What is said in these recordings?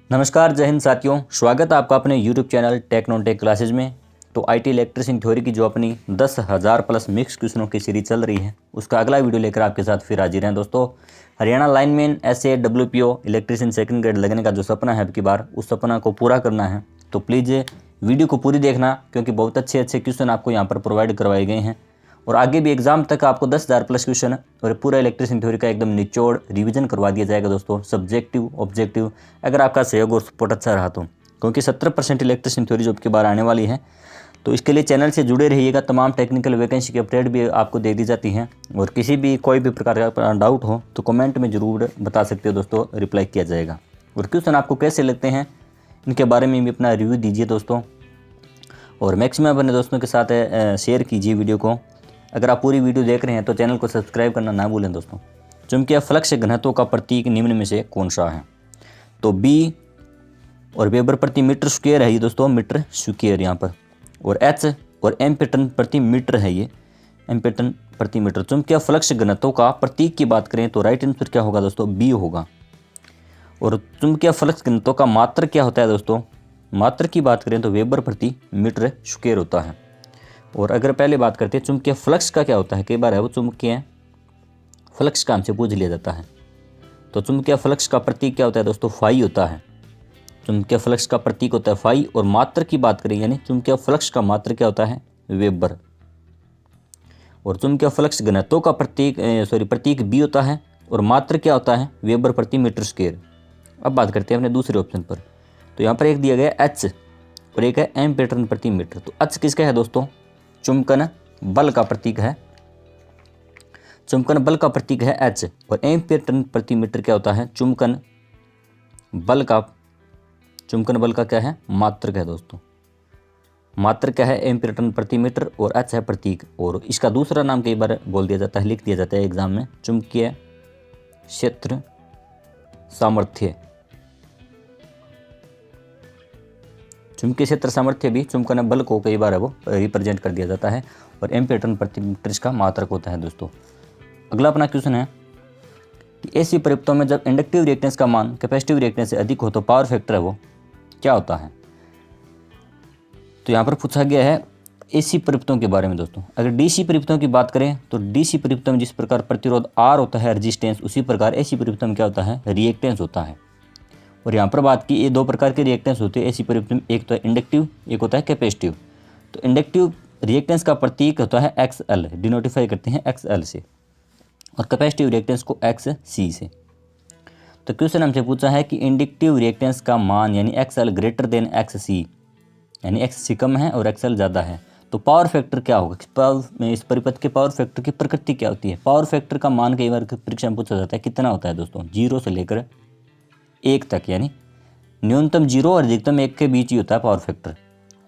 नमस्कार, जय हिंद साथियों। स्वागत है आपका अपने YouTube channel tech non tech classes में। तो आईटी इलेक्ट्रिशियन थ्योरी की जो अपनी 10,000 प्लस मिक्स क्वेश्चनों की सीरीज चल रही है, उसका अगला वीडियो लेकर आपके साथ फिर हाजिर हैं दोस्तों। Haryana lineman SA WPO electrician second grade लगने का जो सपना है अब की बार, उस सपना को पूरा करना है तो प्लीज़ वीडियो को पूरी देखना, क्योंकि बहुत अच्छे क्वेश्चन आपको यहाँ पर प्रोवाइड करवाए गए हैं और आगे भी एग्जाम तक आपको 10,000 प्लस क्वेश्चन और पूरा इलेक्ट्रिशियन थ्योरी का एकदम निचोड़ रिवीजन करवा दिया जाएगा दोस्तों, सब्जेक्टिव ऑब्जेक्टिव, अगर आपका सहयोग और सपोर्ट अच्छा रहा तो। क्योंकि 70% इलेक्ट्रिशियन थ्योरी जो आपकी बार आने वाली है, तो इसके लिए चैनल से जुड़े रहिएगा। तमाम टेक्निकल वैकेंसी की अपडेट भी आपको दे दी जाती हैं और किसी भी कोई भी प्रकार का डाउट हो तो कमेंट में ज़रूर बता सकते हो दोस्तों, रिप्लाई किया जाएगा। और क्वेश्चन आपको कैसे लगते हैं इनके बारे में भी अपना रिव्यू दीजिए दोस्तों, और मैक्सिमम अपने दोस्तों के साथ शेयर कीजिए वीडियो को। अगर आप पूरी वीडियो देख रहे हैं तो चैनल को सब्सक्राइब करना ना भूलें दोस्तों। चुंबकीय फ्लक्स घनत्व का प्रतीक निम्न में से कौन सा है? तो बी और वेबर प्रति मीटर स्क्वायर है ये दोस्तों, मीटर स्क्वायर यहाँ पर, और एच और एम्पीटन प्रति मीटर है ये, एम्पीटन प्रति मीटर। चुंबकीय फ्लक्स घनत्व का प्रतीक की बात करें तो राइट आंसर क्या होगा दोस्तों? बी होगा। और चुंबकीय फ्लक्स घनत्व का मात्र क्या होता है दोस्तों? मात्र की बात करें तो वेबर प्रति मीटर स्क्वायर होता है। और अगर पहले बात करते हैं चुंबकीय फ्लक्स का क्या होता है, कई बार है वो चुंबकीय फ्लक्स का हमसे पूछ लिया जाता है। तो चुंबकीय फ्लक्स का प्रतीक क्या होता है दोस्तों? फाई होता है। चुंबकीय फ्लक्स का प्रतीक होता है फाई। और मात्र की बात करें यानी चुंबकीय फ्लक्स का मात्र क्या होता है? वेबर। और चुंबकीय फ्लक्स घनत्व का प्रतीक बी होता है और मात्र क्या होता है? वेबर प्रति मीटर स्क्वायर। अब बात करते हैं अपने दूसरे ऑप्शन पर। तो यहाँ पर एक दिया गया एच और एक है एम्पीटन प्रति मीटर। तो एच किसका है दोस्तों? चुंबकन बल का प्रतीक है। चुंबकन बल का प्रतीक है एच। और एम्पीटन प्रति मीटर क्या होता है? चुंबकन बल का क्या है? मात्रक है दोस्तों। मात्रक क्या है? एम्पीटन प्रति मीटर, और एच है प्रतीक। और इसका दूसरा नाम कई बार बोल दिया जाता है, लिख दिया जाता है एग्जाम में, चुंबकीय क्षेत्र सामर्थ्य। चुंबकीय क्षेत्र सामर्थ्य भी चुंबकन बल को कई बार है वो रिप्रेजेंट कर दिया जाता है। और एम्पीटन प्रति मीटर इसका मात्रक होता है दोस्तों। अगला अपना क्वेश्चन है कि ऐसी परिपथों में जब इंडक्टिव रिएक्टेंस का मान कैपेसिटिव रिएक्टेंस से अधिक हो तो पावर फैक्टर है वो क्या होता है? तो यहाँ पर पूछा गया है एसी परिपथों के बारे में दोस्तों। अगर डीसी परिपथों की बात करें तो डीसी परिपथों में जिस प्रकार प्रतिरोध आर होता है, रेजिस्टेंस, उसी प्रकार एसी परिपथों में क्या होता है? रिएक्टेंस होता है। और यहाँ पर बात की, ये दो प्रकार के रिएक्टेंस होते हैं एसी परिपथ में, एक तो है इंडक्टिव, एक होता है कैपेसिटिव। तो इंडक्टिव रिएक्टेंस का प्रतीक होता है XL, डिनोटिफाई करते हैं XL से, और कैपेसिटिव रिएक्टेंस को XC से। तो क्वेश्चन हमसे पूछा है कि इंडक्टिव रिएक्टेंस का मान यानी XL ग्रेटर देन XC, यानी XC कम है और XL ज़्यादा है, तो पावर फैक्टर क्या होगा? इस परिपथ के पावर फैक्टर की प्रकृति क्या होती है? पावर फैक्टर का मान कई बार परीक्षा में पूछा जाता है, कितना होता है दोस्तों? 0 से लेकर 1 तक, यानी न्यूनतम 0 और अधिकतम 1 के बीच ही होता है पावर फैक्टर।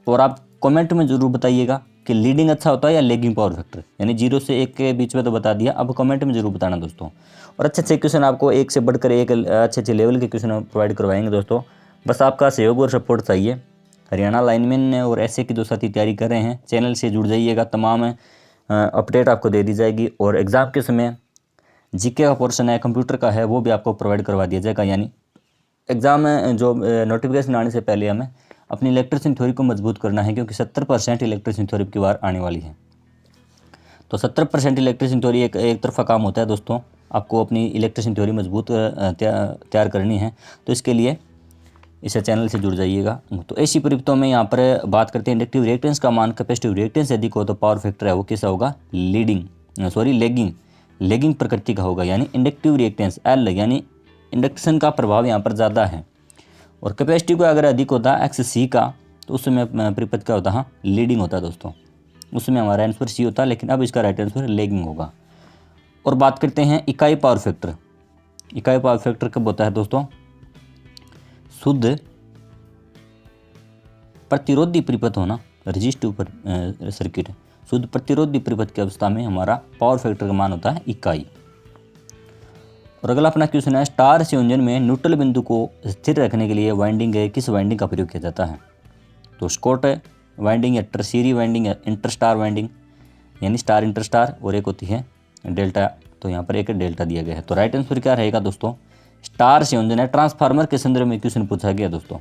और आप कमेंट में ज़रूर बताइएगा कि लीडिंग अच्छा होता है या लेगिंग पावर फैक्टर, यानी 0 से 1 के बीच में तो बता दिया, अब कमेंट में ज़रूर बताना दोस्तों। और अच्छे क्वेश्चन आपको एक से बढ़कर एक अच्छे लेवल के क्वेश्चन प्रोवाइड करवाएंगे दोस्तों। बस आपका सहयोग और सपोर्ट चाहिए। हरियाणा लाइनमैन और ऐसे की दो साथी तैयारी कर रहे हैं, चैनल से जुड़ जाइएगा, तमाम अपडेट आपको दे दी जाएगी। और एग्ज़ाम के समय जीके का पोर्शन है, कंप्यूटर का है, वो भी आपको प्रोवाइड करवा दिया जाएगा। यानी एग्ज़ाम में जो नोटिफिकेशन आने से पहले हमें अपनी इलेक्ट्रिशियन थ्योरी को मजबूत करना है, क्योंकि 70% इलेक्ट्रिशियन थ्योरी की बार आने वाली है। तो 70% इलेक्ट्रिशियन थ्योरी एक तरफा काम होता है दोस्तों। आपको अपनी इलेक्ट्रिशियन थ्योरी मजबूत तैयार करनी है, तो इसके लिए इस चैनल से जुड़ जाइएगा। तो ऐसी परिपथों में यहाँ पर बात करते हैं इंडक्टिव रिएक्टेंस का मान कैपेसिटिव रिएक्टेंस से अधिक हो तो पावर फैक्टर है वो कैसा होगा? लेगिंग प्रकृति का होगा। यानी इंडक्टिव रिएक्टेंस L, यानी इंडक्शन का प्रभाव यहाँ पर ज़्यादा है। और कैपेसिटिव का अगर अधिक होता है XC का, तो उसमें परिपथ क्या होता है? लीडिंग होता है दोस्तों। उसमें हमारा आंसर C होता है, लेकिन अब इसका राइट आंसर लेगिंग होगा। और बात करते हैं इकाई पावर फैक्टर। इकाई पावर फैक्टर कब होता है दोस्तों? शुद्ध प्रतिरोधी परिपथ होना, रेजिस्टिव सर्किट, शुद्ध प्रतिरोधी परिपथ की अवस्था में हमारा पावर फैक्टर का मान होता है इकाई। और अगला अपना क्वेश्चन है, स्टार संयोजन में न्यूट्रल बिंदु को स्थिर रखने के लिए किस वाइंडिंग का प्रयोग किया जाता है? तो स्कॉट वाइंडिंग या टर्शियरी वाइंडिंग या इंटरस्टार वाइंडिंग, यानी स्टार इंटरस्टार, और एक होती है डेल्टा। तो यहाँ पर एक डेल्टा दिया गया है। तो राइट आंसर क्या रहेगा दोस्तों? स्टार संयोजन है ट्रांसफार्मर के संदर्भ में क्वेश्चन पूछा गया दोस्तों।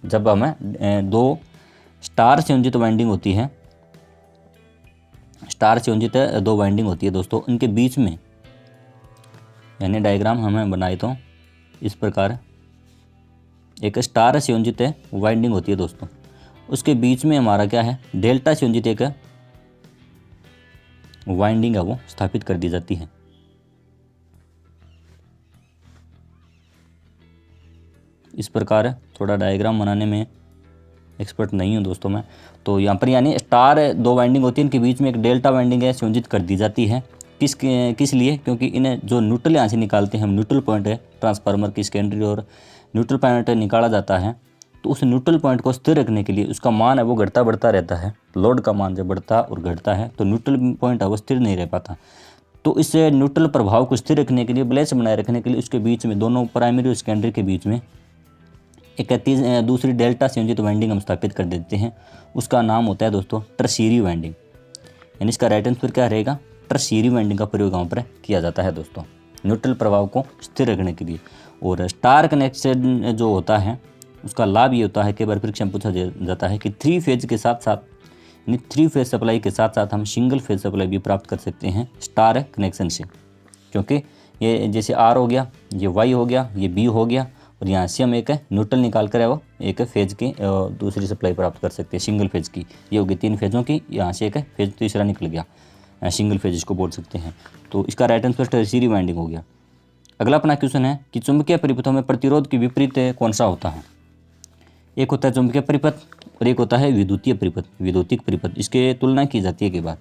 जब हमें दो स्टार संयोजित वाइंडिंग होती है, स्टार संयोजित दो वाइंडिंग होती है दोस्तों, इनके बीच में यानी डायग्राम हमें बनाए तो इस प्रकार एक स्टार संयोजित वाइंडिंग होती है दोस्तों, उसके बीच में हमारा क्या है, डेल्टा संयोजित एक वाइंडिंग है वो स्थापित कर दी जाती है। इस प्रकार थोड़ा डायग्राम बनाने में एक्सपर्ट नहीं हूँ दोस्तों मैं, तो यहाँ पर यानी स्टार दो वाइंडिंग होती है, इनके बीच में एक डेल्टा वाइंडिंग है संयोजित कर दी जाती है। किस लिए, क्योंकि इन्हें जो न्यूट्रल यहाँ से निकालते हैं हम, न्यूट्रल पॉइंट है ट्रांसफार्मर की सेकेंडरी और न्यूट्रल पॉइंट निकाला जाता है, तो उस न्यूट्रल पॉइंट को स्थिर रखने के लिए उसका मान है वो घटता बढ़ता रहता है। लोड का मान जब बढ़ता और घटता है तो न्यूट्रल पॉइंट है वो स्थिर नहीं रह पाता। तो इस न्यूट्रल प्रभाव को स्थिर रखने के लिए, बैलेंस बनाए रखने के लिए उसके बीच में, दोनों प्राइमरी और सेकेंडरी के बीच में एक दूसरी डेल्टा संयोजित वाइंडिंग हम स्थापित कर देते हैं। उसका नाम होता है दोस्तों टर्शियरी वाइंडिंग, यानी इसका राइट आंसर क्या रहेगा, टर्शियरी वाइंडिंग का प्रयोग यहाँ पर किया जाता है दोस्तों, न्यूट्रल प्रभाव को स्थिर रखने के लिए। और स्टार कनेक्शन जो होता है उसका लाभ ये होता है, कई बार परीक्षा में पूछा जाता है कि 3 फेज के साथ साथ, यानी 3 फेज सप्लाई के साथ साथ हम सिंगल फेज सप्लाई भी प्राप्त कर सकते हैं स्टार कनेक्शन से, क्योंकि ये जैसे आर हो गया, ये वाई हो गया, ये बी हो गया, और यहाँ से हम एक न्यूट्रल निकाल कर वो एक फेज की दूसरी सप्लाई प्राप्त कर सकते हैं सिंगल फेज की। ये होगी 3 फेजों की, यहाँ से एक फेज तीसरा निकल गया, सिंगल फेज इसको बोल सकते हैं। तो इसका राइट आंसर टर्शियरी वाइंडिंग हो गया। अगला अपना क्वेश्चन है कि चुंबकीय परिपथों में प्रतिरोध के विपरीत कौन सा होता है। एक होता है चुंबकीय परिपथ और एक होता है विद्युतीय परिपथ, विद्युतिक परिपथ। इसके तुलना की जाती है कई बार।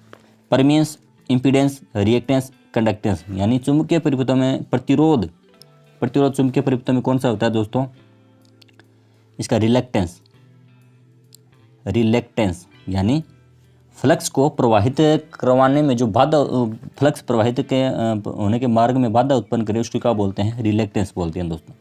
परमियंस, इम्पीडेंस, रिएक्टेंस, कंडक्टेंस, यानी चुंबकीय परिपथों में प्रतिरोध चुंबकीय परिपथों में कौन सा होता है दोस्तों, इसका रिलेक्टेंस यानी फ्लक्स को प्रवाहित करवाने में जो बाधा, फ्लक्स प्रवाहित के होने के मार्ग में बाधा उत्पन्न करे उसको क्या बोलते हैं, रिलेक्टेंस बोलते हैं दोस्तों।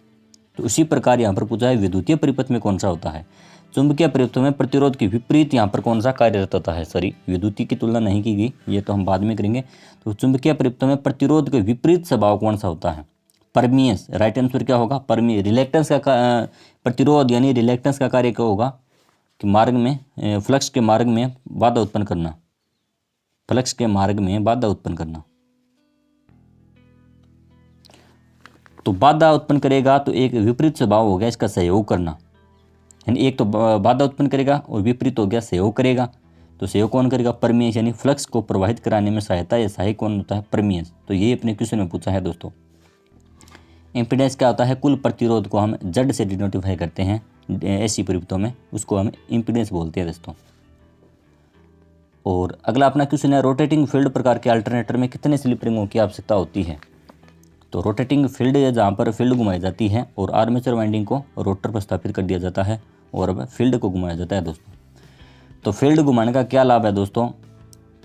तो उसी प्रकार यहाँ पर पूछा है विद्युतीय परिपथ में कौन सा होता है। चुंबकीय परिपथों में प्रतिरोध के विपरीत यहाँ पर कौन सा कार्यरत होता है। सॉरी, विद्युतीय की तुलना नहीं की गई, ये तो हम बाद में करेंगे। तो चुंबकीय परिपथों में प्रतिरोध के विपरीत स्वभाव कौन सा होता है, परमियंस। राइट आंसर क्या होगा, परमियंस। रिलेक्टेंस का प्रतिरोध यानी रिलेक्टेंस का कार्य क्या होगा कि मार्ग में, फ्लक्स के मार्ग में बाधा उत्पन्न करना, फ्लक्स के मार्ग में बाधा उत्पन्न करना। तो बाधा उत्पन्न करेगा तो एक विपरीत स्वभाव हो गया इसका सहयोग करना, यानी एक तो बाधा उत्पन्न करेगा और विपरीत हो गया सहयोग करेगा। तो सहयोग कौन करेगा, परमियंस, यानी फ्लक्स को प्रवाहित कराने में सहायता या सहायक कौन होता है, परमियंस। तो ये अपने क्वेश्चन में पूछा है दोस्तों। इम्पीडेंस क्या होता है, कुल प्रतिरोध को हम जेड से डिनोटिफाई करते हैं ऐसी परिपथों में, उसको हम इम्पीडेंस बोलते हैं दोस्तों। और अगला अपना क्वेश्चन है रोटेटिंग फील्ड प्रकार के अल्टरनेटर में कितने स्लिप रिंगों की आवश्यकता होती है। तो रोटेटिंग फील्ड जहाँ पर फील्ड घुमाई जाती है और आर्मेचर वाइंडिंग को रोटर पर स्थापित कर दिया जाता है और अब फील्ड को घुमाया जाता है दोस्तों। तो फील्ड घुमाने का क्या लाभ है दोस्तों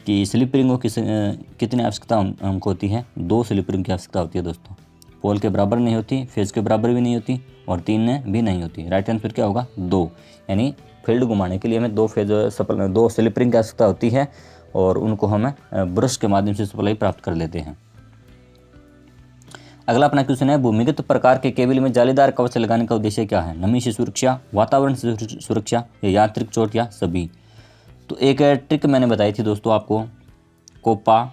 कि स्लिप रिंगों की कितनी आवश्यकता हमको होती है, 2 स्लिप रिंग की आवश्यकता होती है दोस्तों। पोल के बराबर नहीं होती, फेज के बराबर भी नहीं होती और 3 भी नहीं होती। राइट आंसर क्या होगा, 2। यानी फील्ड घुमाने के लिए हमें 2 स्लिप रिंग की आवश्यकता होती है और उनको हमें ब्रश के माध्यम से सप्लाई प्राप्त कर लेते हैं। अगला अपना क्वेश्चन है भूमिगत प्रकार के केबल में जालीदार कवच लगाने का उद्देश्य क्या है, नमी से सुरक्षा, वातावरण से सुरक्षा या यांत्रिक चोट या सभी। तो एक ट्रिक मैंने बताई थी दोस्तों आपको, कोपा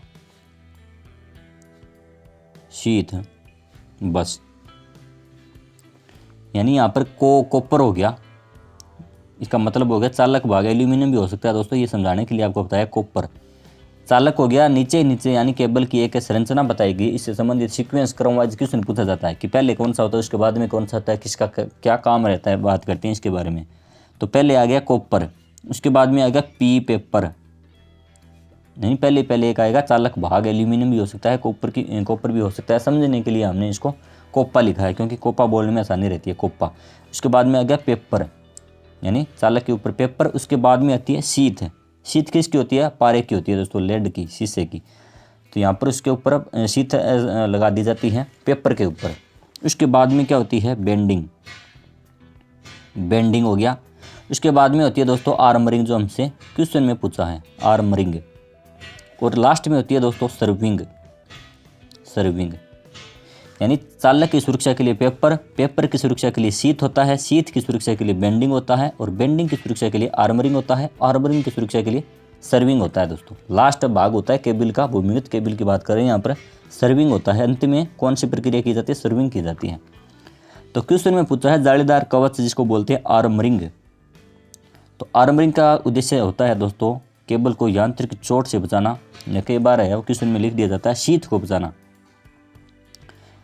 शीथ बस, यानी यहाँ पर कॉपर हो गया, इसका मतलब हो गया चालक भाग, एल्यूमिनियम भी हो सकता है दोस्तों, ये समझाने के लिए आपको बताया कॉपर। चालक हो गया नीचे यानी केबल की एक संरचना बताएगी, इससे संबंधित सीक्वेंस क्रम वाइज क्वेश्चन पूछा जाता है कि पहले कौन सा होता है उसके बाद में कौन सा होता है, किसका क्या काम रहता है, बात करते हैं इसके बारे में। तो पहले आ गया कॉपर, उसके बाद में आएगा पेपर, नहीं पहले एक आएगा चालक भाग, एल्यूमिनियम भी हो सकता है, कॉपर भी हो सकता है। समझने के लिए हमने इसको कोप्पा लिखा है क्योंकि कोप्पा बोलने में आसानी रहती है, कोप्पा। उसके बाद में आ गया पेपर, यानी चालक के ऊपर पेपर। उसके बाद में आती है शीथ। शीथ किसकी होती है, पारे की होती है दोस्तों, लेड की, शीशे की। तो यहाँ पर उसके ऊपर शीथ लगा दी जाती है पेपर के ऊपर। उसके बाद में क्या होती है, बेंडिंग हो गया। उसके बाद में होती है दोस्तों आर्मरिंग, जो हमसे क्वेश्चन में पूछा है, आर्मरिंग। और लास्ट में होती है दोस्तों सर्विंग। यानी चालक की सुरक्षा के लिए पेपर, पेपर की सुरक्षा के लिए शीथ होता है, शीथ की सुरक्षा के लिए बेंडिंग होता है और बेंडिंग की सुरक्षा के लिए आर्मरिंग होता है, आर्मरिंग की सुरक्षा के लिए सर्विंग होता है दोस्तों। लास्ट भाग होता है केबल का, भूमिगत केबल की बात करें यहाँ पर सर्विंग होता है। अंत में कौन सी प्रक्रिया की जाती है? सर्विंग की जाती है। तो क्वेश्चन में पूछा है जालीदार कवच जिसको बोलते हैं आर्मरिंग। तो आर्मरिंग का उद्देश्य होता है दोस्तों केबल को यांत्रिक चोट से बचाना, या कई बार है वो क्वेश्चन में लिख दिया जाता है शीथ को बचाना,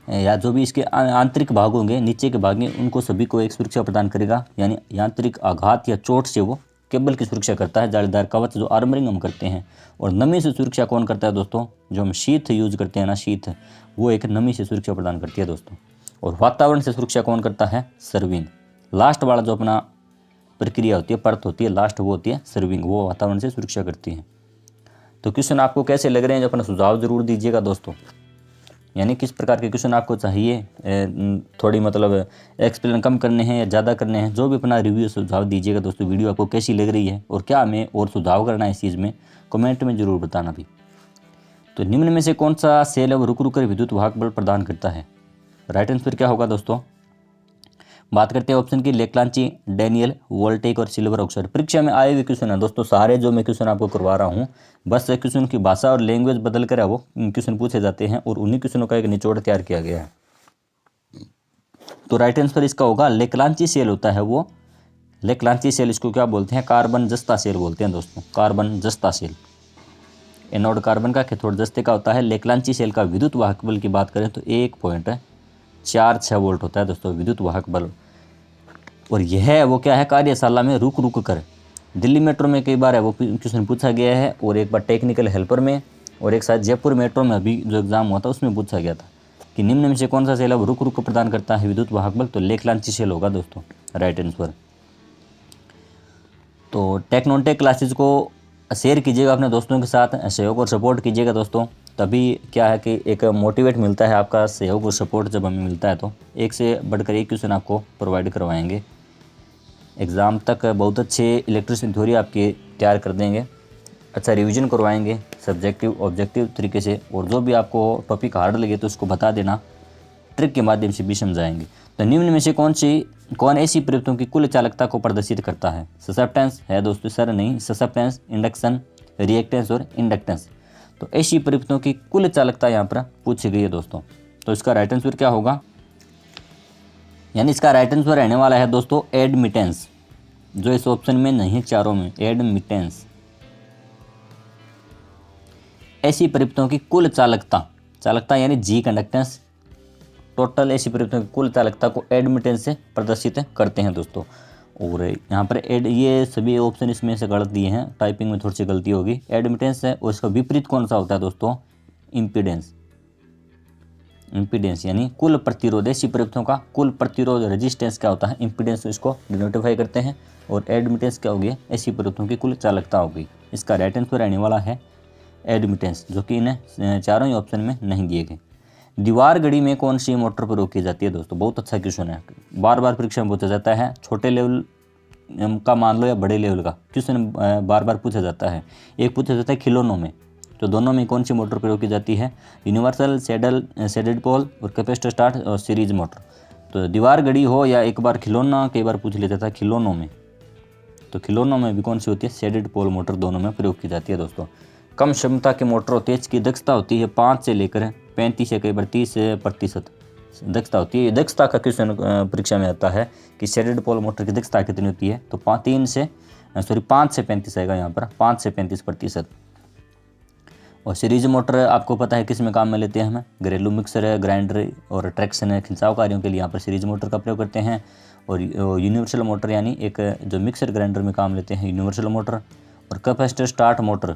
या जो भी इसके आंतरिक भाग होंगे नीचे के भाग में उनको सभी को एक सुरक्षा प्रदान करेगा। यानी यांत्रिक आघात या चोट से वो केबल की सुरक्षा करता है जालीदार कवच, जो आर्मरिंग हम करते हैं। और नमी से सुरक्षा कौन करता है दोस्तों? जो हम शीथ यूज करते हैं ना, शीथ, वो एक नमी से सुरक्षा प्रदान करती है दोस्तों। और वातावरण से सुरक्षा कौन करता है? सर्विंग। लास्ट वाला जो अपना प्रक्रिया होती है, परत होती है लास्ट, वो होती है सर्विंग, वो वातावरण से सुरक्षा करती है। तो क्वेश्चन आपको कैसे लग रहे हैं? जो अपना सुझाव जरूर दीजिएगा दोस्तों। यानी किस प्रकार के क्वेश्चन आपको चाहिए, थोड़ी मतलब एक्सप्लेन कम करने हैं या ज़्यादा करने हैं, जो भी अपना रिव्यू सुझाव दीजिएगा दोस्तों। वीडियो आपको कैसी लग रही है और क्या हमें और सुझाव करना है इस चीज़ में, कमेंट में जरूर बताना भी। तो निम्न में से कौन सा सेल अब रुक रुक कर विद्युत वाहक बल प्रदान करता है? राइट आंसर क्या होगा दोस्तों? बात करते हैं ऑप्शन की, लेक्लांची, डैनियल, वोल्टेक और सिल्वर ऑक्साइड। परीक्षा में आए हुए क्वेश्चन है दोस्तों, सारे जो मैं क्वेश्चन आपको करवा रहा हूँ, बस क्वेश्चन की भाषा और लैंग्वेज बदल कर है वो क्वेश्चन पूछे जाते हैं और उन्हीं क्वेश्चनों का एक निचोड़ तैयार किया गया है। तो राइट आंसर इसका होगा लेक्लांची सेल होता है वो। लेक्लांची सेल इसको क्या बोलते हैं? कार्बन जस्ता सेल बोलते हैं दोस्तों, कार्बन जस्ता सेल। एनोड कार्बन का, कैथोड जस्ते का होता है। लेक्लांची सेल का विद्युत वाहक बल की बात करें तो 1.46 वोल्ट होता है दोस्तों विद्युत वाहक बल। और यह वो क्या है? कार्यशाला में रुक रुक कर, दिल्ली मेट्रो में कई बार है वो क्वेश्चन पूछा गया है, और एक बार टेक्निकल हेल्पर में, और एक साथ जयपुर मेट्रो में अभी जो एग्जाम हुआ था उसमें पूछा गया था कि निम्न में से कौन सा सेल अब रुक रुक प्रदान करता है विद्युत वाहक बल? तो लेक्लांची सेल होगा दोस्तों राइट आंसर। तो टेक्नोटेक क्लासेज को शेयर कीजिएगा अपने दोस्तों के साथ, सहयोग और सपोर्ट कीजिएगा दोस्तों। तभी क्या है कि एक मोटिवेट मिलता है, आपका सहयोग और सपोर्ट जब हमें मिलता है तो एक से बढ़कर एक क्वेश्चन आपको प्रोवाइड करवाएंगे। एग्ज़ाम तक बहुत अच्छे इलेक्ट्रिसिटी थ्योरी आपके तैयार कर देंगे, अच्छा रिवीजन करवाएंगे सब्जेक्टिव ऑब्जेक्टिव तरीके से, और जो भी आपको टॉपिक हार्ड लगे तो उसको बता देना, ट्रिक के माध्यम से भी समझाएंगे। तो निम्न में से कौन ऐसी प्रयुक्तों की कुल चालकता को प्रदर्शित करता है? ससेप्टेंस है दोस्तों, सर नहीं, ससेप्टेंस, इंडक्शन, रिएक्टेंस और इंडक्टेंस। तो ऐसी प्रयुक्तों की कुल चालकता यहाँ पर पूछी गई है दोस्तों। तो इसका राइट आंसर क्या होगा? यानी इसका राइट आंसर रहने वाला है दोस्तों एडमिटेंस, जो इस ऑप्शन में नहीं चारों में, एडमिटेंस। ऐसी प्रयुक्तों की कुल चालकता यानी जी कंडक्टेंस, टोटल ऐसी प्रयुक्तों की कुल चालकता को एडमिटेंस से प्रदर्शित करते हैं दोस्तों। और यहाँ पर ये सभी ऑप्शन इसमें से गलत दिए हैं, टाइपिंग में थोड़ी सी गलती होगी। एडमिटेंस है और इसका विपरीत कौन सा होता है दोस्तों? इम्पीडेंस। इम्पीडेंस यानी कुल प्रतिरोध, ऐसी प्रयुक्तों का कुल प्रतिरोध, रेजिस्टेंस क्या होता है? इम्पीडेंस, इसको डिनोटिफाई करते हैं। और एडमिटेंस क्या होगी? ऐसी प्रयुक्तों की कुल चालकता होगी। इसका राइट आंसर रहने वाला है एडमिटेंस, जो कि इन्हें चारों ही ऑप्शन में नहीं दिए गए। दीवार घड़ी में कौन सी मोटर प्रयोग की जाती है दोस्तों? बहुत अच्छा क्वेश्चन है, बार बार परीक्षा में पूछा जाता है। छोटे लेवल का मान लो या बड़े लेवल का क्वेश्चन बार बार पूछा जाता है। एक पूछा जाता है खिलौनों में, तो दोनों में कौन सी मोटर प्रयोग की जाती है? यूनिवर्सल, शेडेड पोल और कैपेसिटर स्टार्ट और सीरीज मोटर। तो दीवार घड़ी हो या एक बार खिलौना, कई बार पूछ लिया जाता है खिलौनों में, तो खिलौनों में भी कौन सी होती है? शेडेड पोल मोटर दोनों में प्रयोग की जाती है दोस्तों। कम क्षमता की मोटर होती है, इसकी दक्षता होती है 5 से लेकर 35 या कई बार 30% दक्षता होती है। दक्षता का क्वेश्चन परीक्षा में आता है कि शेडेड पोल मोटर की दक्षता कितनी होती है? तो 5 से 35 आएगा यहाँ पर, 5 से 35%। और सीरीज मोटर आपको पता है किस में काम में लेते हैं? हमें घरेलू मिक्सर है, ग्राइंडर और ट्रैक्शन है, खिंचाव कार्यों के लिए यहाँ पर सीरीज मोटर का प्रयोग करते हैं। और यूनिवर्सल मोटर यानी एक जो मिक्सर ग्राइंडर में काम लेते हैं, यूनिवर्सल मोटर। और कैपेसिटर स्टार्ट मोटर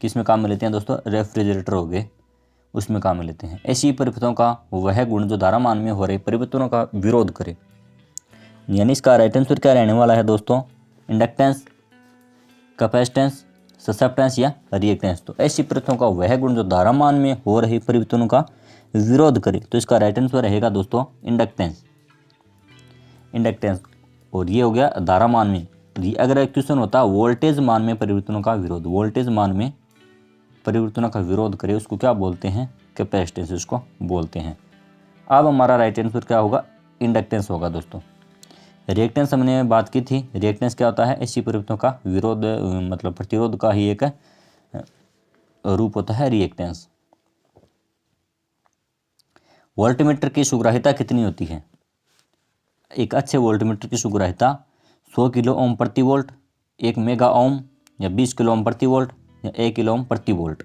किस में काम में लेते हैं दोस्तों? रेफ्रिजरेटर हो गए, उसमें काम में लेते हैं। ऐसी परिवर्तनों का वह गुण जो धारामान में हो रहे परिवर्तनों का विरोध करे। यानी इसका राइट आंसर क्या रहने वाला है दोस्तों? इंडक्टेंस, कैपेसिटेंस, ससेप्टेंस या रिएक्टेंस। तो ऐसी परिवर्तनों का वह गुण जो धारामान में हो रही परिवर्तनों का विरोध करे, तो इसका राइट आंसर रहेगा दोस्तों इंडक्टेंस। इंडक्टेंस, और ये हो गया धारामान में। अगर क्वेश्चन होता वोल्टेज मान में परिवर्तनों का विरोध, वोल्टेज मान में परिवर्तनों का विरोध करे, उसको क्या बोलते हैं? कैपेसिटेंस उसको बोलते हैं। अब हमारा राइट आंसर क्या होगा, इंडक्टेंस होगा दोस्तों। रिएक्टेंस हमने बात की थी, रिएक्टेंस क्या होता है, ऐसी परिवर्तनों का विरोध मतलब प्रतिरोध का ही एक रूप होता है रिएक्टेंस। वोल्टमीटर की सुग्राह्यता कितनी होती है? एक अच्छे वोल्टमीटर की सुग्राह्यता 100 किलो ओम प्रति वोल्ट, 1 मेगा ओम, या 20 किलो ओम प्रति वोल्ट, या 1 किलो ओम प्रति वोल्ट।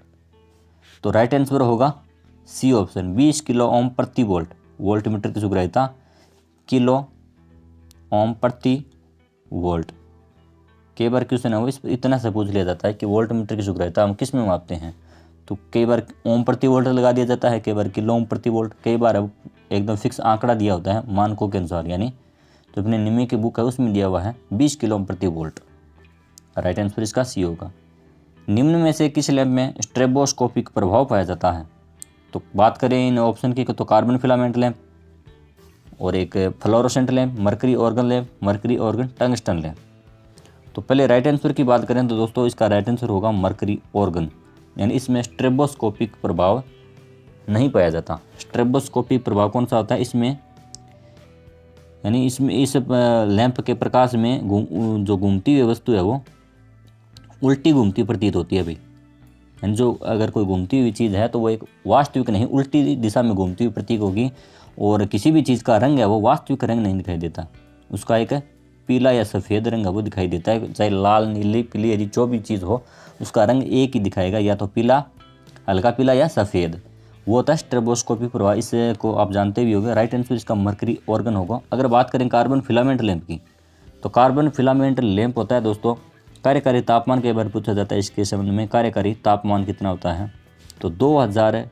तो राइट आंसर होगा सी ऑप्शन, 20 किलो ओम प्रति वोल्ट। वोल्टमीटर की सुग्राह्यता किलो ओम प्रति वोल्ट। कई बार क्वेश्चन है वो इतना से पूछ लिया जाता है कि वोल्टमीटर की सुग्राह्यता हम किस में मापते हैं, तो कई बार ओम प्रति वोल्ट लगा दिया जाता है, कई बार किलो ओम प्रति वोल्ट, कई बार अब एकदम फिक्स आंकड़ा दिया होता है मानकों के अनुसार, यानी तो अपने निमी की बुक है उसमें दिया हुआ है 20 किलो ओम प्रति वोल्ट। राइट आंसर इसका सी होगा। निम्न में से किस लैंप में स्ट्रेबोस्कोपिक प्रभाव पाया जाता है? तो बात करें इन ऑप्शन की तो कार्बन फिलामेंट लैंप, और एक fluorescent lamp, mercury organ lamp, mercury organ tungsten lamp. तो पहले राइट आंसर की बात करें तो दोस्तों इसका राइट आंसर होगा मरकरी ऑर्गन, यानी इसमें स्ट्रेबोस्कोपिक प्रभाव नहीं पाया जाता। स्ट्रेबोस्कोपिक प्रभाव कौन सा होता है इसमें, यानी इसमें इस लैंप के प्रकाश में जो घूमती हुई वस्तु है वो उल्टी घूमती प्रतीत होती है भाई, यानी जो अगर कोई घूमती हुई चीज़ है तो वो एक वास्तविक नहीं उल्टी दिशा में घूमती हुई प्रतीक होगी, और किसी भी चीज़ का रंग है वो वास्तविक रंग नहीं दिखाई देता, उसका एक पीला या सफ़ेद रंग है वो दिखाई देता है, चाहे लाल नीली पीली यदि जो भी चीज़ हो उसका रंग एक ही दिखाएगा, या तो पीला, हल्का पीला या सफ़ेद, वो होता है स्ट्रेबोस्कोपिक प्रभाव। इसको आप जानते भी होंगे। राइट आंसर इसका मरकरी ऑर्गन होगा। अगर बात करें कार्बन फिलामेंट लैंप की, तो कार्बन फिलामेंट लैंप होता है दोस्तों कार्यकारी तापमान के बारे में पूछा जाता है, इसके संबंध में कार्यकारी तापमान कितना होता है, तो 2000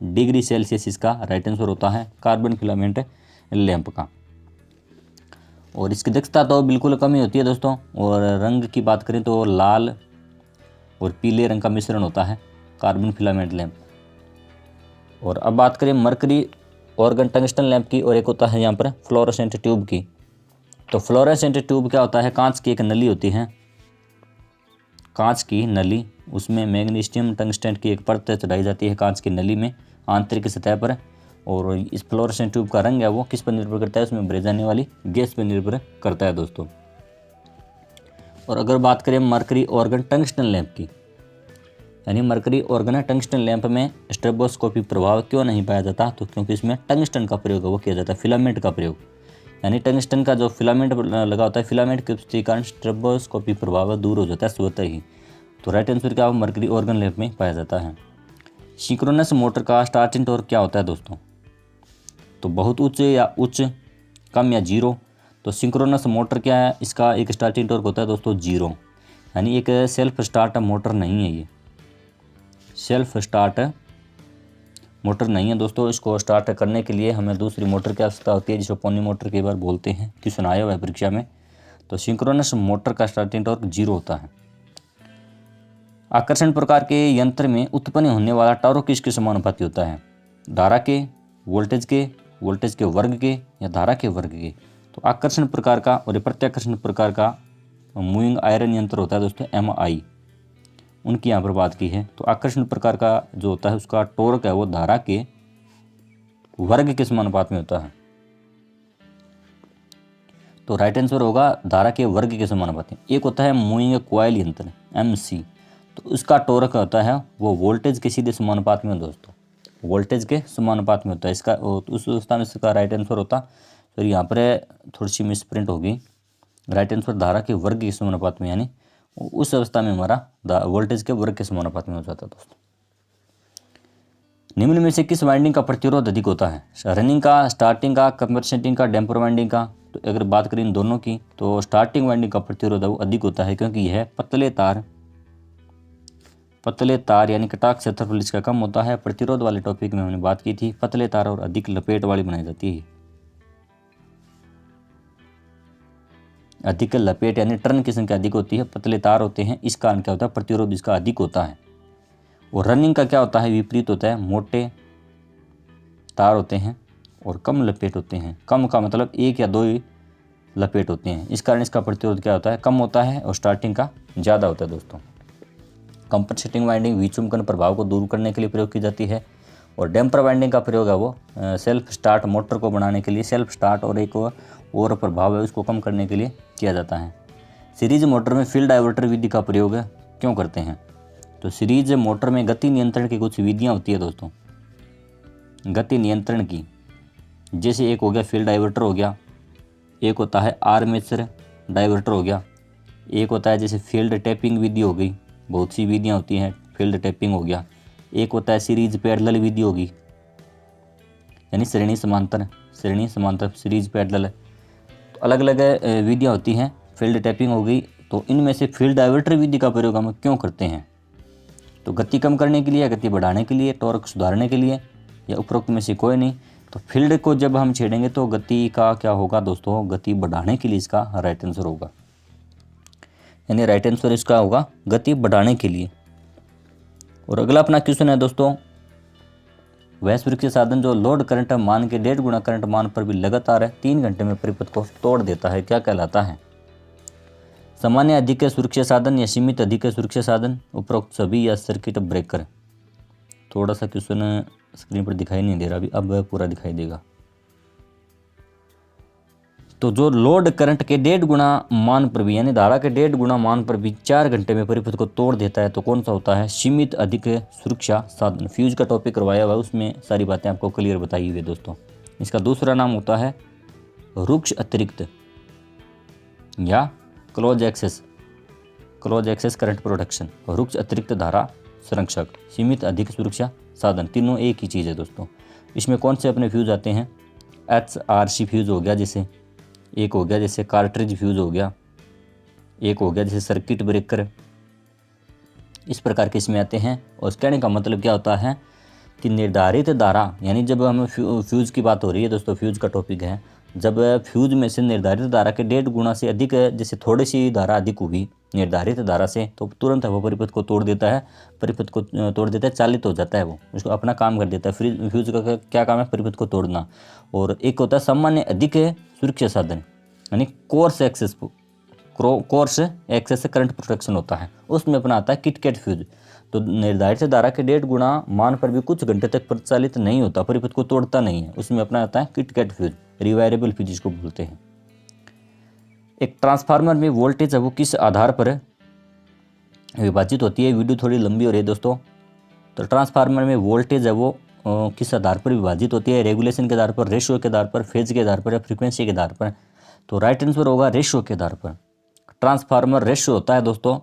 डिग्री सेल्सियस इसका राइट आंसर होता है कार्बन फिलामेंट लैंप का। और इसकी दक्षता तो बिल्कुल कम ही होती है दोस्तों, और रंग की बात करें तो लाल और पीले रंग का मिश्रण होता है कार्बन फिलामेंट लैंप। और अब बात करें मरकरी ऑर्गन टंगस्टन लैंप की, और एक होता है यहाँ पर फ्लोरोसेंट ट्यूब की। तो फ्लोरोसेंट ट्यूब क्या होता है, कांच की एक नली होती है, कांच की नली, उसमें मैग्नीशियम टंगस्टन की एक परत चढ़ाई जाती है कांच की नली में आंतरिक सतह पर, और इस फ्लोरोसेंट ट्यूब का रंग है वो किस पर निर्भर करता है, उसमें भरे जाने वाली गैस पर निर्भर करता है दोस्तों। और अगर बात करें मरकरी ऑर्गन टंगस्टन लैंप की, यानी मरकरी ऑर्गन टंगस्टन लैंप में स्ट्रेबोस्कोपिक प्रभाव क्यों नहीं पाया जाता, तो क्योंकि इसमें टंगस्टन का प्रयोग वो किया जाता है, फिलामेंट का प्रयोग, यानी टंगस्टन का जो फिलामेंट लगा होता है, फिलामेंट के उपस्थिति के कारण स्ट्रेबोस्कोपिक प्रभाव दूर हो जाता है स्वतः ही। तो राइट आंसर क्या मरकरी ऑर्गन लैंप में पाया जाता है। सिंक्रोनस मोटर का स्टार्टिंग टॉर्क क्या होता है दोस्तों, तो बहुत उच्च या उच्च, कम या जीरो। तो सिंक्रोनस मोटर क्या है, इसका एक स्टार्टिंग टॉर्क होता है दोस्तों जीरो, यानी एक सेल्फ स्टार्ट मोटर नहीं है, ये सेल्फ स्टार्ट मोटर नहीं है दोस्तों। इसको स्टार्ट करने के लिए हमें दूसरी मोटर की आवश्यकता होती है, जिसको पोनी मोटर कई बार बोलते हैं, क्वेश्चन आया हुआ है परीक्षा में। तो सिंक्रोनस मोटर का स्टार्टिंग टॉर्क जीरो होता है। आकर्षण प्रकार के यंत्र में उत्पन्न होने वाला टॉर्क किसके समानुपाती होता है, धारा के, वोल्टेज के वर्ग के, या धारा के वर्ग के। तो आकर्षण प्रकार का और प्रत्याकर्षण प्रकार का मूविंग आयरन यंत्र होता है दोस्तों MI, उनकी यहाँ पर बात की है। तो आकर्षण प्रकार का जो होता है उसका टॉर्क है वो धारा के वर्ग के समानुपात में होता है। तो राइट आंसर होगा धारा के वर्ग के समानुपात में। एक होता है मूविंग कॉइल यंत्र MC, तो उसका टॉर्क होता है वो वोल्टेज के सीधे समानुपात में दोस्तों, वोल्टेज के समानुपात में होता है इसका। उस अवस्था में इसका राइट आंसर होता, तो यहाँ पर थोड़ी सी मिसप्रिंट होगी, राइट आंसर धारा के वर्ग के समानुपात में, यानी उस अवस्था में हमारा वोल्टेज के वर्ग के समानुपात में हो जाता है दोस्तों। निम्न में से किस वाइंडिंग का प्रतिरोध अधिक होता है, रनिंग का, स्टार्टिंग का, कंपनसेटिंग का, डैम्पर वाइंडिंग का। तो अगर बात करें इन दोनों की, तो स्टार्टिंग वाइंडिंग का प्रतिरोध वो अधिक होता है, क्योंकि यह पतले तार यानी कटाक्ष क्षेत्रफल इसका कम होता है। प्रतिरोध वाले टॉपिक में हमने बात की थी, पतले तार और अधिक लपेट वाली बनाई जाती है, अधिक लपेट यानी टर्न की संख्या अधिक होती है, पतले तार होते हैं, इस कारण क्या होता है प्रतिरोध इसका अधिक होता है। और रनिंग का क्या होता है, विपरीत होता है, मोटे तार होते हैं और कम लपेट होते हैं। कम का मतलब एक या दो ही लपेट होते हैं, इस कारण इसका प्रतिरोध क्या होता है कम होता है, और स्टार्टिंग का ज़्यादा होता है दोस्तों। कंपनसेटिंग वाइंडिंग विचुम्बकन प्रभाव को दूर करने के लिए प्रयोग की जाती है, और डैम्पर वाइंडिंग का प्रयोग है वो सेल्फ स्टार्ट मोटर को बनाने के लिए, सेल्फ स्टार्ट और एक और प्रभाव है उसको कम करने के लिए किया जाता है। सीरीज मोटर में फील्ड डाइवर्टर विधि का प्रयोग क्यों करते हैं? तो सीरीज मोटर में गति नियंत्रण की कुछ विधियाँ होती है दोस्तों, गति नियंत्रण की। जैसे एक हो गया फील्ड डाइवर्टर हो गया, एक होता है आर्मेचर डाइवर्टर हो गया, एक होता है जैसे फील्ड टैपिंग विधि हो गई, बहुत सी विधियाँ होती हैं, फील्ड टैपिंग हो गया, एक होता है सीरीज पैरेलल विधि होगी, यानी श्रेणी समांतर सीरीज पैरेलल। तो अलग अलग विधियाँ होती हैं, फील्ड टैपिंग हो गई। तो इनमें से फील्ड डाइवर्टर विधि का प्रयोग हम क्यों करते हैं? तो गति कम करने के लिए, गति बढ़ाने के लिए, टॉर्क सुधारने के लिए, या उपरोक्त में से कोई नहीं। तो फील्ड को जब हम छेड़ेंगे तो गति का क्या होगा दोस्तों? गति बढ़ाने के लिए इसका राइट आंसर होगा, यानी राइट आंसर इसका होगा गति बढ़ाने के लिए। और अगला अपना क्वेश्चन है दोस्तों, वह सुरक्षित साधन जो लोड करंट मान के 1.5 गुना करंट मान पर भी लगातार 3 घंटे में परिपथ को तोड़ देता है, क्या कहलाता है? सामान्य अधिक सुरक्षा साधन या सीमित अधिक सुरक्षा साधन, उपरोक्त सभी, या सर्किट ब्रेकर? थोड़ा सा क्वेश्चन स्क्रीन पर दिखाई नहीं दे रहा अभी, अब पूरा दिखाई देगा। तो जो लोड करंट के 1.5 गुना मान पर भी, यानी धारा के 1.5 गुना मान पर भी 4 घंटे में परिपथ को तोड़ देता है, तो कौन सा होता है? सीमित अधिक सुरक्षा साधन। फ्यूज का टॉपिक करवाया हुआ है, उसमें सारी बातें आपको क्लियर बताई हुई है दोस्तों। इसका दूसरा नाम होता है रुक्ष अतिरिक्त या क्लोज एक्सेस करंट प्रोटेक्शन, रुक्ष अतिरिक्त धारा संरक्षक, सीमित अधिक सुरक्षा साधन, तीनों एक ही चीज़ है दोस्तों। इसमें कौन से अपने फ्यूज आते हैं? HRC फ्यूज हो गया, जैसे एक हो गया जैसे कार्ट्रिज फ्यूज हो गया, एक हो गया जैसे सर्किट ब्रेकर, इस प्रकार के इसमें आते हैं। और कहने का मतलब क्या होता है कि निर्धारित धारा, यानी जब हमें फ्यूज की बात हो रही है दोस्तों, फ्यूज का टॉपिक है, जब फ्यूज में से निर्धारित धारा के 1.5 गुना से अधिक, जैसे थोड़ी सी धारा अधिक होगी निर्धारित धारा से, तो तुरंत वो परिपथ को तोड़ देता है, चालित हो जाता है, वो उसको अपना काम कर देता है। फ्यूज का क्या काम है? परिपथ को तोड़ना। और एक होता है सामान्य अधिक सुरक्षा साधन, यानी कोर्स एक्सेस करंट प्रोटेक्शन होता है, उसमें अपना आता है किटकैट फ्यूज। तो निर्धारित धारा के 1.5 गुना मान पर भी कुछ घंटे तक प्रचालित नहीं होता, परिपथ को तोड़ता नहीं है, उसमें अपना आता है किटकैट फ्यूज, रिवायरेबल फ्यूज जिसको बोलते हैं। एक ट्रांसफार्मर में वोल्टेज है वो किस आधार पर विभाजित होती है? वीडियो थोड़ी लंबी हो रही है दोस्तों। तो ट्रांसफार्मर में वोल्टेज है वो किस आधार पर विभाजित होती है? रेगुलेशन के आधार पर, रेशियो के आधार पर, फेज के आधार पर, या फ्रीक्वेंसी के आधार पर? तो राइट आंसर होगा रेशियो के आधार पर। ट्रांसफार्मर रेशियो होता है दोस्तों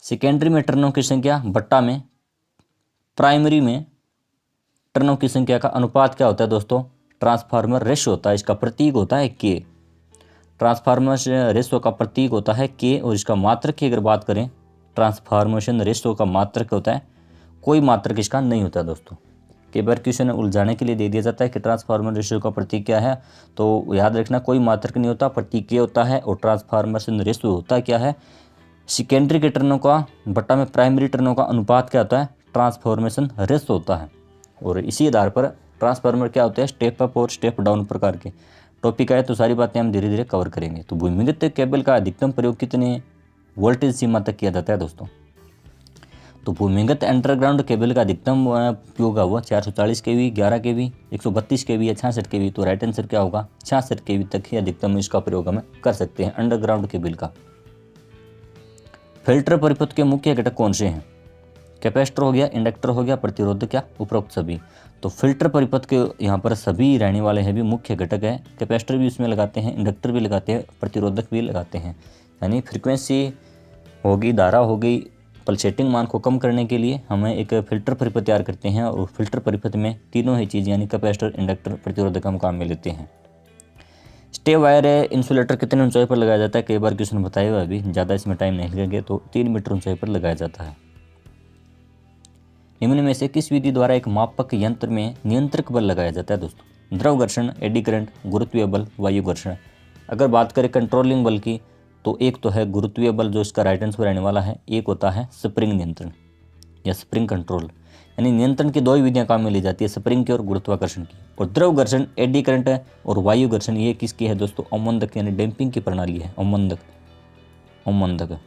सेकेंडरी में टर्नों की संख्या बट्टा में प्राइमरी में टर्नों की संख्या का अनुपात क्या होता है दोस्तों? ट्रांसफार्मर रेशियो होता है, इसका प्रतीक होता है के। ट्रांसफार्मर रेशियो का प्रतीक होता है के, और इसका मात्रक की अगर बात करें, ट्रांसफॉर्मेशन रेशियो का मात्रक होता है, कोई मात्रक इसका नहीं होता दोस्तों। कई बार क्वेश्चन उलझाने के लिए दे दिया जाता है कि ट्रांसफार्मर रेशियो का प्रतीक क्या है, तो याद रखना कोई मात्रक नहीं होता, प्रतीक के होता है। और ट्रांसफॉर्मेशन रेशियो होता क्या है? सेकेंडरी के टर्नों का बट्टा में प्राइमरी टर्नों का अनुपात क्या होता है? ट्रांसफॉर्मेशन रेशियो होता है। और इसी आधार पर ट्रांसफार्मर क्या होते हैं? स्टेप अप और स्टेप डाउन प्रकार के टॉपिक है, तो सारी बातें हम धीरे धीरे कवर करेंगे। तो भूमिगत केबल का अधिकतम प्रयोग कितने वोल्टेज सीमा तक किया जाता है दोस्तों? तो भूमिगत अंडरग्राउंड केबल का अधिकतम उपयोग हुआ 440 kV, 11 kV, 132 kV या 66 kV। तो राइट आंसर क्या होगा? 66 kV तक ही अधिकतम इसका प्रयोग हम कर सकते हैं अंडरग्राउंड केबल का। फिल्टर परिपथ के मुख्य घटक कौन से हैं? कैपेसिटर हो गया, इंडक्टर हो गया, प्रतिरोधक, क्या उपरोक्त सभी? तो फिल्टर परिपथ के यहाँ पर सभी रहने वाले हैं भी मुख्य घटक है। कैपेसिटर भी उसमें लगाते हैं, इंडक्टर भी लगाते हैं, प्रतिरोधक भी लगाते हैं। यानी फ्रीक्वेंसी होगी, धारा हो गई, पल्सेटिंग मान को कम करने के लिए हमें एक फिल्टर परिपथ तैयार करते हैं। और फिल्टर परिपथ में तीनों ही चीज़ यानी कैपेसिटर, इंडक्टर, प्रतिरोधक हम काम में लेते हैं। स्टे वायर इंसुलेटर कितने ऊंचाई पर लगाया जाता है? कई बार क्वेश्चन बताया हुआ अभी, ज़्यादा इसमें टाइम नहीं लगेगा, तो 3 मीटर ऊंचाई पर लगाया जाता है। निम्न में से किस विधि द्वारा एक मापक यंत्र में नियंत्रक बल लगाया जाता है दोस्तों? द्रव घर्षण, एडी करंट, गुरुत्वीय बल, वायु घर्षण। अगर बात करें कंट्रोलिंग बल की, तो एक तो है गुरुत्वीय बल जो इसका राइट आंसर रहने वाला है, एक होता है स्प्रिंग नियंत्रण या स्प्रिंग कंट्रोल। यानी नियंत्रण की दो ही विधियां काम में ली जाती है, स्प्रिंग की और गुरुत्वाकर्षण की। और द्रव घर्षण, एडी करंट और वायु घर्षण ये किसकी है दोस्तों? अवमंदक यानी डैम्पिंग की प्रणाली है, अवमंदक।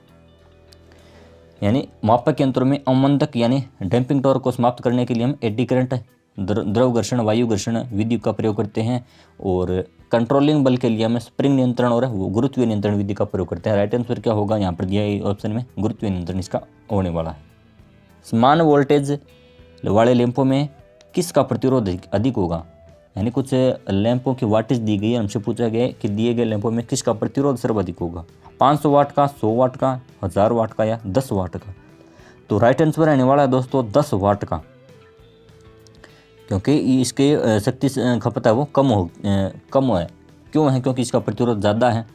यानी मापक यंत्रों में अवमंदक यानी डैम्पिंग टॉर्क को समाप्त करने के लिए हम एडी करंट, द्रव घर्षण, वायु घर्षण विधि का प्रयोग करते हैं। और कंट्रोलिंग बल के लिए हम स्प्रिंग नियंत्रण और गुरुत्वीय नियंत्रण विधि का प्रयोग करते हैं। राइट आंसर क्या होगा यहाँ पर दिया है ऑप्शन में, गुरुत्वीय नियंत्रण इसका होने वाला है। समान वोल्टेज वाले लैंपों में किसका प्रतिरोध अधिक होगा? यानी कुछ लैंपों की वाटेज दी गई है, हमसे पूछा गया कि दिए गए लैंपों में किसका प्रतिरोध सर्वाधिक होगा, 500 वाट का, 100 वाट का, 1000 वाट का या 10 वाट का। तो राइट आंसर रहने वाला है दोस्तों 10 वाट का, क्योंकि इसके शक्ति खपत है वो कम है। क्यों है? क्योंकि इसका प्रतिरोध ज़्यादा है।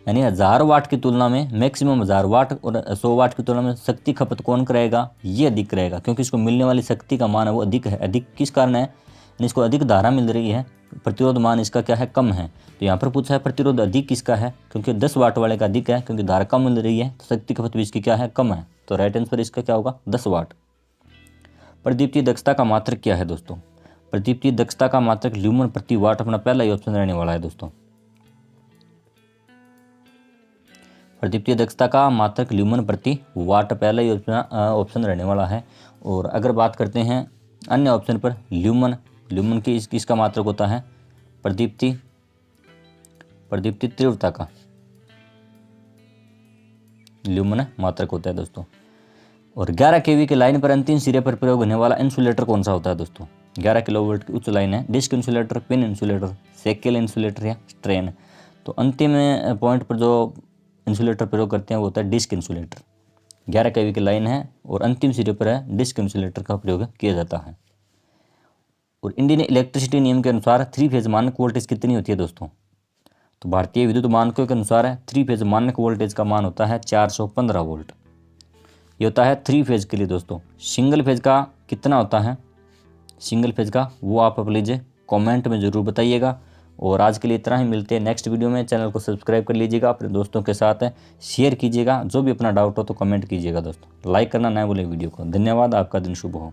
यानी 1000 वाट की तुलना में मैक्सिमम 1000 वाट और 100 वाट की तुलना में शक्ति खपत कौन करेगा? ये अधिक रहेगा, क्योंकि इसको मिलने वाली शक्ति का मान है वो अधिक है। अधिक किस कारण है? इसको अधिक धारा मिल रही है, प्रतिरोध मान इसका क्या है? कम है। तो यहाँ पर पूछा है प्रतिरोध अधिक किसका है? क्योंकि 10 वाट वाले का अधिक है, क्योंकि धारा कम मिल रही है, तो शक्ति खपत भी इसकी क्या है? कम है। तो राइट आंसर इसका क्या होगा? 10 वाट। प्रदीप्तीय दक्षता का मात्रक क्या है दोस्तों? प्रदीप्तीय दक्षता का मात्रक ल्यूमन प्रति वाट अपना पहला ही ऑप्शन रहने वाला है दोस्तों। प्रदीप्तीय दक्षता का मात्रक ल्यूमन प्रति वाट पहला ही ऑप्शन रहने वाला है। और अगर बात करते हैं अन्य ऑप्शन पर, ल्यूमन की इसका मात्रक होता है प्रदीप्ति तीव्रता का ल्यूमन मात्रक होता है दोस्तों। और 11 kV की लाइन पर अंतिम सिरे पर प्रयोग होने वाला इंसुलेटर कौन सा होता है दोस्तों? 11 किलोवोल्ट की उच्च लाइन है, disc insulator, pin insulator, shackle insulator या स्ट्रेन। तो अंतिम पॉइंट पर जो इंसुलेटर प्रयोग करते हैं वो होता है डिस्क इंसुलेटर। 11 kV की लाइन है और अंतिम सिरे पर है, डिस्क इंसुलेटर का प्रयोग किया जाता है। और इंडियन इलेक्ट्रिसिटी नियम के अनुसार 3 फेज मानक वोल्टेज कितनी होती है दोस्तों? तो भारतीय विद्युत मानकों के अनुसार है 3 फेज मानक वोल्टेज का मान होता है 415 वोल्ट। ये होता है 3 फेज के लिए दोस्तों। सिंगल फेज का कितना होता है, सिंगल फेज का, वो आप लीजिए कमेंट में ज़रूर बताइएगा। और आज के लिए इतना ही, मिलते हैं नेक्स्ट वीडियो में। चैनल को सब्सक्राइब कर लीजिएगा, अपने दोस्तों के साथ शेयर कीजिएगा, जो भी अपना डाउट हो तो कमेंट कीजिएगा दोस्तों। लाइक करना ना भूलें वीडियो को। धन्यवाद, आपका दिन शुभ हो।